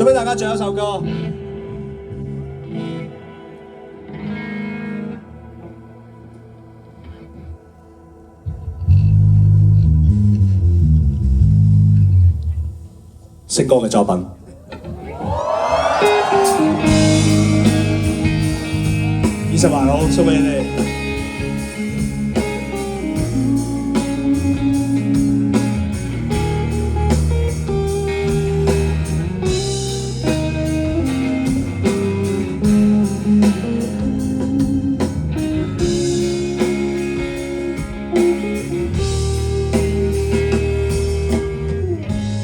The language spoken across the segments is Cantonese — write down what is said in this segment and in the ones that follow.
俾大家最後一首歌。星哥嘅作品。20萬好，送俾你哋。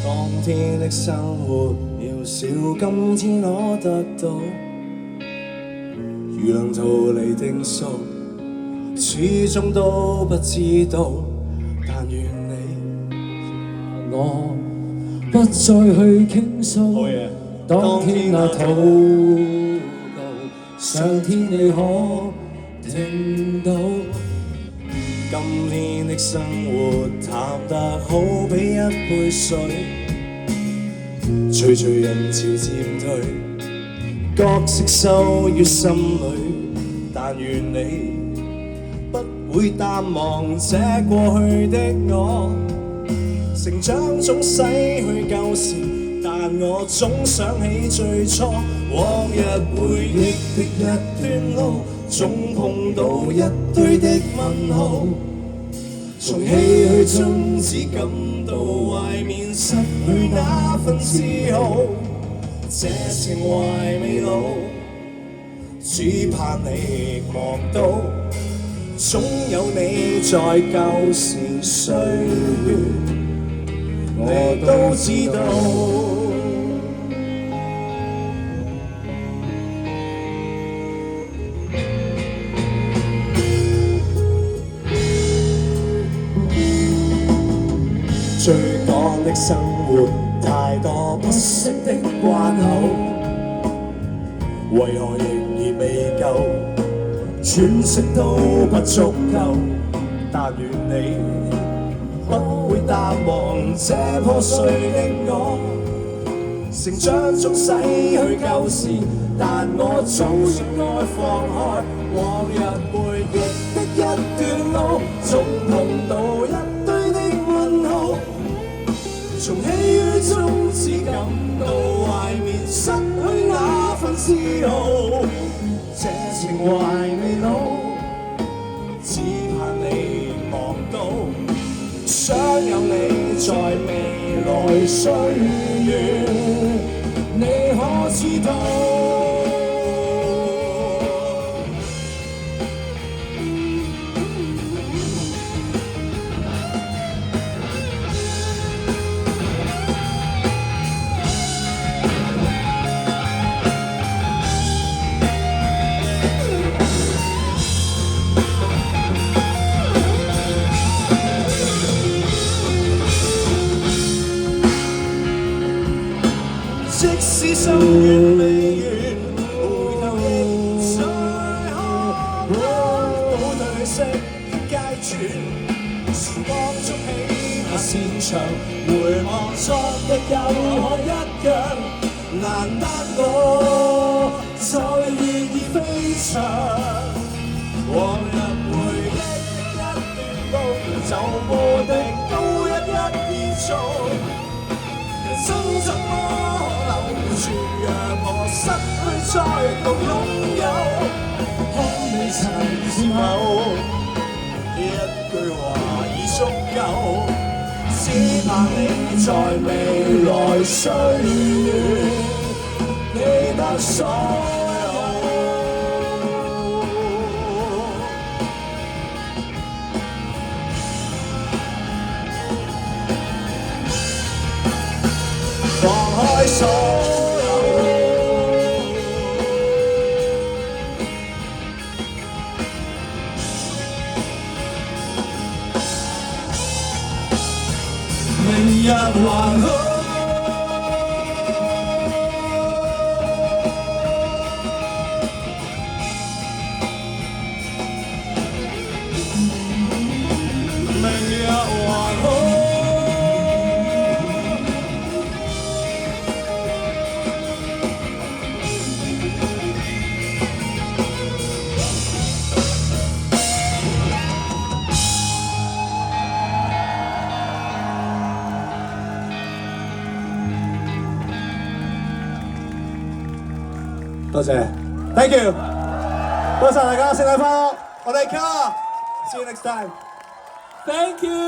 當天的生活渺小，今天我得到。如能逃離定數，始終都不知道。但願你我不再去傾訴，當天那禱告，上天你可聽到？今天的生活淡得好比一杯水，隨隨人潮漸退，角色收於心裏。但願你不會淡忘這過去的我，成長總逝去舊時，但我總想起最初往日回憶的一段路，總碰到一堆的問號。從唏噓中只感到懷緬失去那份自豪，這情懷未老，只盼你望到，總有你在舊時歲月，我都知道。追趕的生活，太多不息的關口，為何仍然未夠？喘息都不足夠。但願你不會淡忘這破碎的我，成長中逝去舊時，但我早應該放開往日回憶的一段路，總碰到一堆的問號。從唏噓中只感到懷緬失去那份自豪，這情懷未老，只盼你望到，想有你在未來歲月，你可知道？即使心願未完，回頭亦再看倒退式的階段，時光築起那線牆，回望昨日又可一樣，難得我再願意飛翔，往日回憶的一段路，就無敵都一一而做，人生怎麼全讓我失去再度擁有，看你曾邂逅，一句話已足夠，只盼你在未來歲月，記得所有。放開手。明日還好，明日還好，多謝 ，Thank you， 多謝大家，聖誕快樂！我哋 Car，see you next time。 Thank you。